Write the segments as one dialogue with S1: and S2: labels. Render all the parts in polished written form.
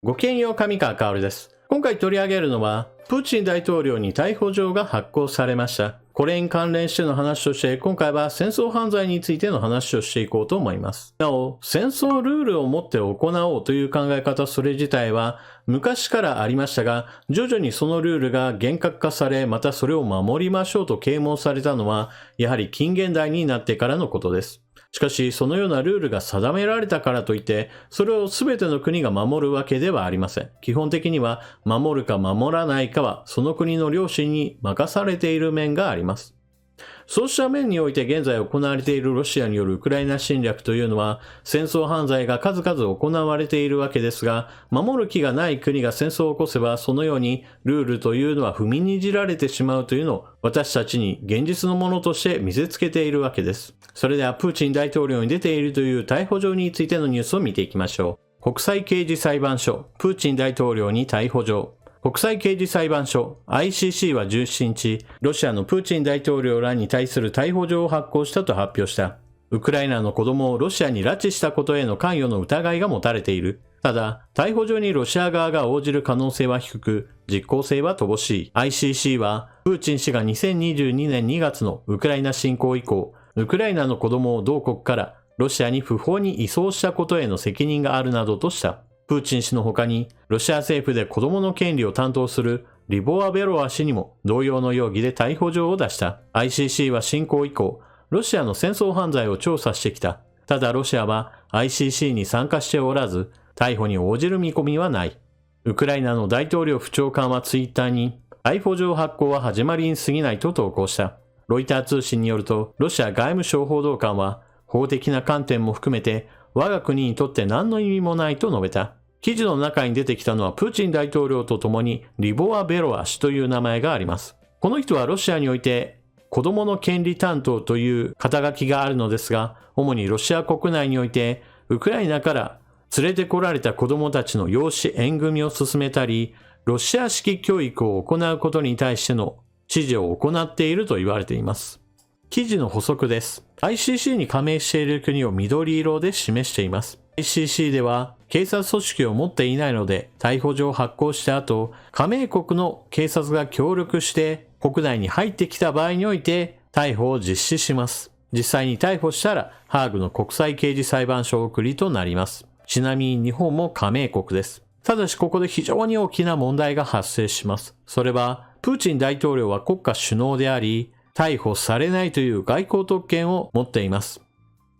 S1: ごきげんよう、上川薫です。今回取り上げるのは、プーチン大統領に逮捕状が発行されました。これに関連しての話として、今回は戦争犯罪についての話をしていこうと思います。なお、戦争ルールを持って行おうという考え方それ自体は昔からありましたが、徐々にそのルールが厳格化され、またそれを守りましょうと啓蒙されたのは、やはり近現代になってからのことです。しかし、そのようなルールが定められたからといって、それを全ての国が守るわけではありません。基本的には、守るか守らないかは、その国の良心に任されている面があります。そうした面において現在行われているロシアによるウクライナ侵略というのは戦争犯罪が数々行われているわけですが、守る気がない国が戦争を起こせばそのようにルールというのは踏みにじられてしまうというのを私たちに現実のものとして見せつけているわけです。それではプーチン大統領に出ているという逮捕状についてのニュースを見ていきましょう。国際刑事裁判所、プーチン大統領に逮捕状。国際刑事裁判所 ICC は17日、ロシアのプーチン大統領らに対する逮捕状を発行したと発表した。ウクライナの子供をロシアに拉致したことへの関与の疑いが持たれている。ただ、逮捕状にロシア側が応じる可能性は低く、実効性は乏しい。ICC は、プーチン氏が2022年2月のウクライナ侵攻以降、ウクライナの子供を同国からロシアに不法に移送したことへの責任があるなどとした。プーチン氏の他に、ロシア政府で子供の権利を担当するリボワ・ベロワ氏にも同様の容疑で逮捕状を出した。ICC は侵攻以降、ロシアの戦争犯罪を調査してきた。ただロシアは ICC に参加しておらず、逮捕に応じる見込みはない。ウクライナの大統領府長官はツイッターに、逮捕状発行は始まりに過ぎないと投稿した。ロイター通信によると、ロシア外務省報道官は、法的な観点も含めて、我が国にとって何の意味もないと述べた。記事の中に出てきたのはプーチン大統領と共にリボワ・ベロワ氏という名前があります。この人はロシアにおいて子供の権利担当という肩書きがあるのですが、主にロシア国内においてウクライナから連れてこられた子供たちの養子縁組を進めたり、ロシア式教育を行うことに対しての指示を行っていると言われています。記事の補足です。ICC に加盟している国を緑色で示しています。ICC では警察組織を持っていないので逮捕状を発行した後、加盟国の警察が協力して国内に入ってきた場合において逮捕を実施します。実際に逮捕したらハーグの国際刑事裁判所送りとなります。ちなみに日本も加盟国です。ただしここで非常に大きな問題が発生します。それはプーチン大統領は国家首脳であり、逮捕されないという外交特権を持っています。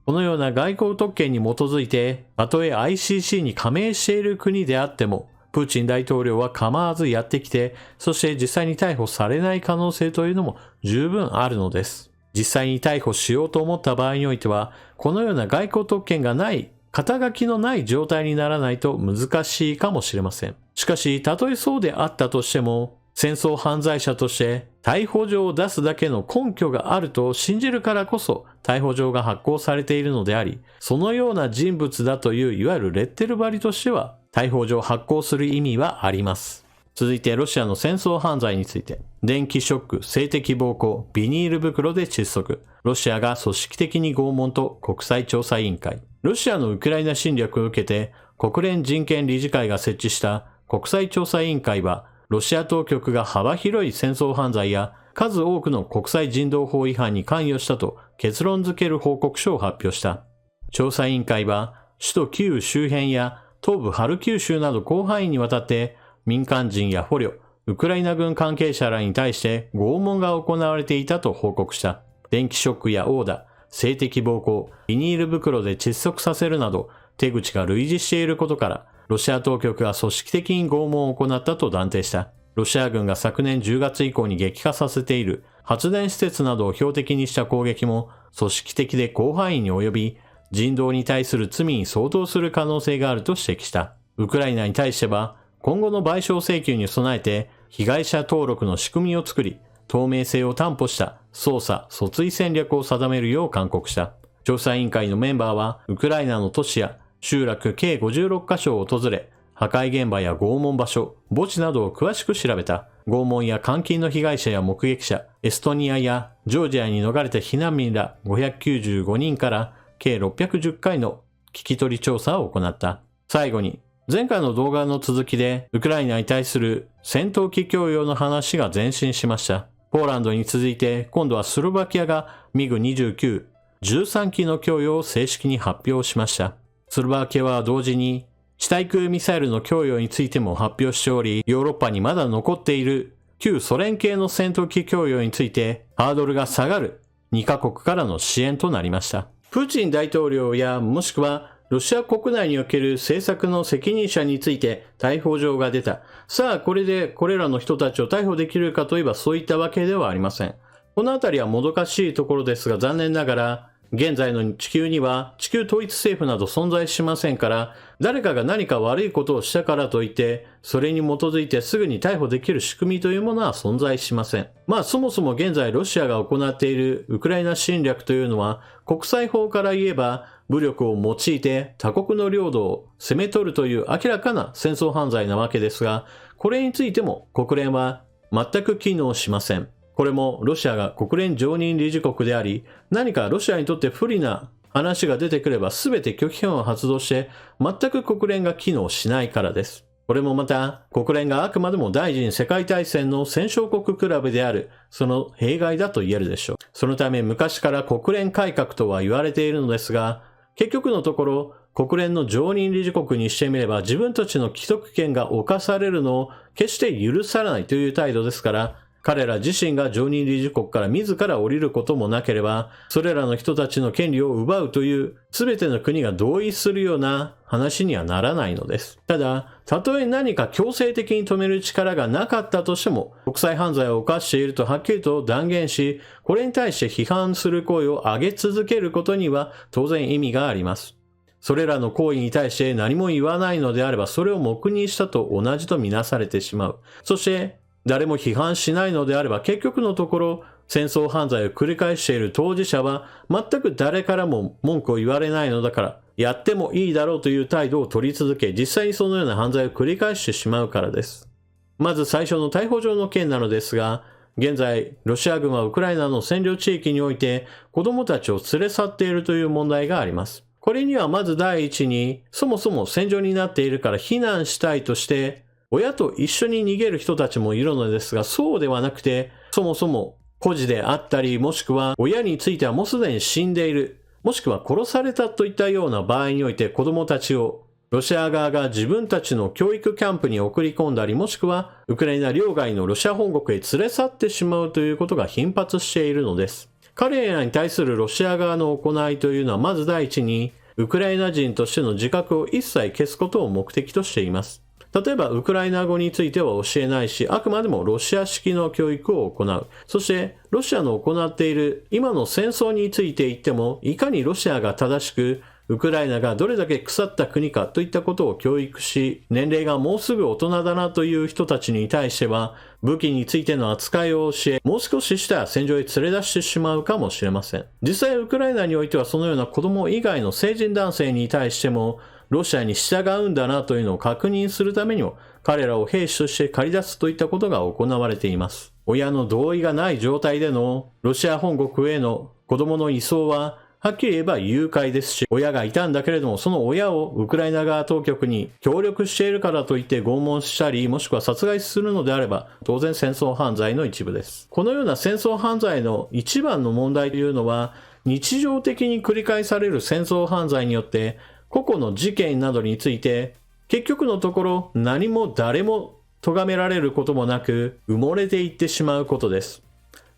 S1: このような外交特権に基づいて、たとえ ICC に加盟している国であっても、プーチン大統領は構わずやってきて、そして実際に逮捕されない可能性というのも十分あるのです。実際に逮捕しようと思った場合においては、このような外交特権がない、肩書きのない状態にならないと難しいかもしれません。しかし、たとえそうであったとしても、戦争犯罪者として逮捕状を出すだけの根拠があると信じるからこそ逮捕状が発行されているのであり、そのような人物だといういわゆるレッテル貼りとしては逮捕状を発行する意味はあります。続いてロシアの戦争犯罪について、電気ショック、性的暴行、ビニール袋で窒息、ロシアが組織的に拷問と国際調査委員会。ロシアのウクライナ侵略を受けて国連人権理事会が設置した国際調査委員会は、ロシア当局が幅広い戦争犯罪や数多くの国際人道法違反に関与したと結論付ける報告書を発表した。調査委員会は首都キーウ周辺や東部ハルキウ州など広範囲にわたって民間人や捕虜、ウクライナ軍関係者らに対して拷問が行われていたと報告した。電気ショックや殴打、性的暴行、ビニール袋で窒息させるなど手口が類似していることから、ロシア当局が組織的に拷問を行ったと断定した。ロシア軍が昨年10月以降に激化させている発電施設などを標的にした攻撃も組織的で広範囲に及び、人道に対する罪に相当する可能性があると指摘した。ウクライナに対しては、今後の賠償請求に備えて被害者登録の仕組みを作り、透明性を担保した捜査・訴追戦略を定めるよう勧告した。調査委員会のメンバーは、ウクライナの都市や集落計56カ所を訪れ、破壊現場や拷問場所、墓地などを詳しく調べた。拷問や監禁の被害者や目撃者、エストニアやジョージアに逃れた避難民ら595人から計610回の聞き取り調査を行った。最後に、前回の動画の続きで、ウクライナに対する戦闘機供与の話が前進しました。ポーランドに続いて、今度はスロバキアがミグ29、13機の供与を正式に発表しました。スロバキアは同時に、地対空ミサイルの供与についても発表しており、ヨーロッパにまだ残っている旧ソ連系の戦闘機供与についてハードルが下がる2カ国からの支援となりました。プーチン大統領やもしくはロシア国内における政策の責任者について逮捕状が出た。さあこれでこれらの人たちを逮捕できるかといえばそういったわけではありません。このあたりはもどかしいところですが残念ながら現在の地球には地球統一政府など存在しませんから、誰かが何か悪いことをしたからといって、それに基づいてすぐに逮捕できる仕組みというものは存在しません。そもそも現在ロシアが行っているウクライナ侵略というのは、国際法から言えば武力を用いて他国の領土を攻め取るという明らかな戦争犯罪なわけですが、これについても国連は全く機能しません。これもロシアが国連常任理事国であり、何かロシアにとって不利な話が出てくれば全て拒否権を発動して全く国連が機能しないからです。これもまた国連があくまでも第二次世界大戦の戦勝国クラブであるその弊害だと言えるでしょう。そのため昔から国連改革とは言われているのですが、結局のところ国連の常任理事国にしてみれば自分たちの既得権が侵されるのを決して許さないという態度ですから、彼ら自身が常任理事国から自ら降りることもなければ、それらの人たちの権利を奪うという全ての国が同意するような話にはならないのです。ただ、たとえ何か強制的に止める力がなかったとしても、国際犯罪を犯しているとはっきりと断言し、これに対して批判する声を上げ続けることには当然意味があります。それらの行為に対して何も言わないのであれば、それを黙認したと同じとみなされてしまう。そして、誰も批判しないのであれば結局のところ戦争犯罪を繰り返している当事者は全く誰からも文句を言われないのだからやってもいいだろうという態度を取り続け実際にそのような犯罪を繰り返してしまうからです。まず最初の逮捕状の件なのですが、現在ロシア軍はウクライナの占領地域において子供たちを連れ去っているという問題があります。これにはまず第一にそもそも戦場になっているから避難したいとして親と一緒に逃げる人たちもいるのですが、そうではなくて、そもそも孤児であったり、もしくは親についてはもうすでに死んでいる、もしくは殺されたといったような場合において子供たちをロシア側が自分たちの教育キャンプに送り込んだり、もしくはウクライナ領外のロシア本国へ連れ去ってしまうということが頻発しているのです。彼らに対するロシア側の行いというのはまず第一に、ウクライナ人としての自覚を一切消すことを目的としています。例えばウクライナ語については教えないし、あくまでもロシア式の教育を行う。そしてロシアの行っている今の戦争について言っても、いかにロシアが正しくウクライナがどれだけ腐った国かといったことを教育し、年齢がもうすぐ大人だなという人たちに対しては武器についての扱いを教え、もう少ししたら戦場へ連れ出してしまうかもしれません。実際ウクライナにおいてはそのような子供以外の成人男性に対してもロシアに従うんだなというのを確認するためにも彼らを兵士として駆り出すといったことが行われています。親の同意がない状態でのロシア本国への子供の移送ははっきり言えば誘拐ですし、親がいたんだけれどもその親をウクライナ側当局に協力しているからといって拷問したり、もしくは殺害するのであれば当然戦争犯罪の一部です。このような戦争犯罪の一番の問題というのは、日常的に繰り返される戦争犯罪によって個々の事件などについて結局のところ何も誰も咎められることもなく埋もれていってしまうことです。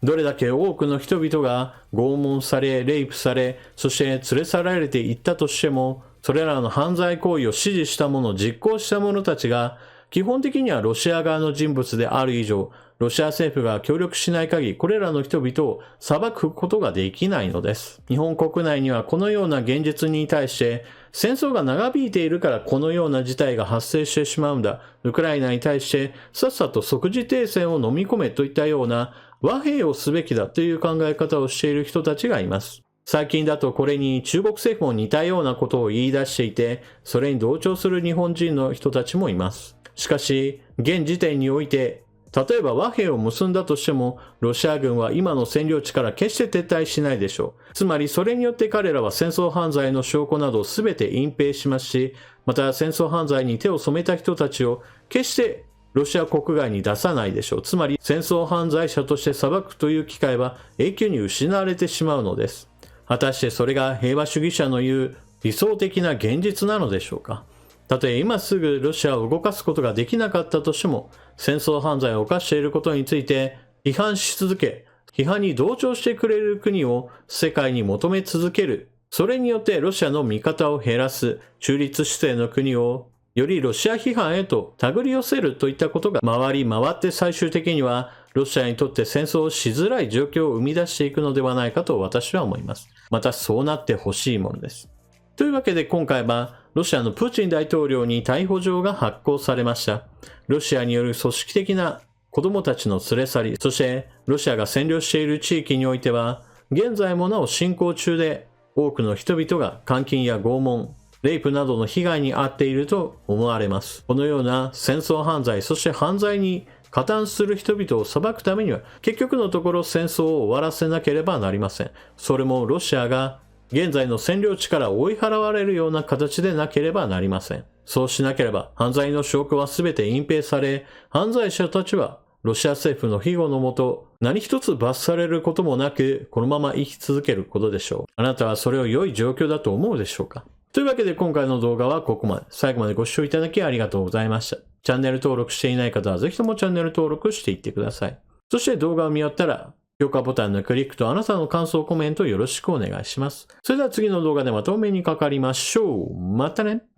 S1: どれだけ多くの人々が拷問され、レイプされ、そして連れ去られていったとしても、それらの犯罪行為を指示した者、実行した者たちが基本的にはロシア側の人物である以上、ロシア政府が協力しない限りこれらの人々を裁くことができないのです。日本国内にはこのような現実に対して戦争が長引いているからこのような事態が発生してしまうんだ。ウクライナに対してさっさと即時停戦を飲み込めといったような和平をすべきだという考え方をしている人たちがいます。最近だとこれに中国政府も似たようなことを言い出していて、それに同調する日本人の人たちもいます。しかし、現時点において例えば和平を結んだとしても、ロシア軍は今の占領地から決して撤退しないでしょう。つまりそれによって彼らは戦争犯罪の証拠などを全て隠蔽しますし、また戦争犯罪に手を染めた人たちを決してロシア国外に出さないでしょう。つまり戦争犯罪者として裁くという機会は永久に失われてしまうのです。果たしてそれが平和主義者の言う理想的な現実なのでしょうか。たとえ今すぐロシアを動かすことができなかったとしても、戦争犯罪を犯していることについて批判し続け、批判に同調してくれる国を世界に求め続ける。それによってロシアの味方を減らす、中立姿勢の国をよりロシア批判へと手繰り寄せるといったことが回り回って最終的にはロシアにとって戦争をしづらい状況を生み出していくのではないかと私は思います。またそうなってほしいものです。というわけで今回はロシアのプーチン大統領に逮捕状が発行されました。ロシアによる組織的な子供たちの連れ去り、そしてロシアが占領している地域においては、現在もなお進行中で多くの人々が監禁や拷問、レイプなどの被害に遭っていると思われます。このような戦争犯罪、そして犯罪に加担する人々を裁くためには、結局のところ戦争を終わらせなければなりません。それもロシアが現在の占領地から追い払われるような形でなければなりません。そうしなければ犯罪の証拠は全て隠蔽され、犯罪者たちはロシア政府の庇護のもと何一つ罰されることもなくこのまま生き続けることでしょう。あなたはそれを良い状況だと思うでしょうか。というわけで今回の動画はここまで。最後までご視聴いただきありがとうございました。チャンネル登録していない方はぜひともチャンネル登録していってください。そして動画を見終わったら評価ボタンのクリックとあなたの感想コメントよろしくお願いします。それでは次の動画でまたお目にかかりましょう。またね。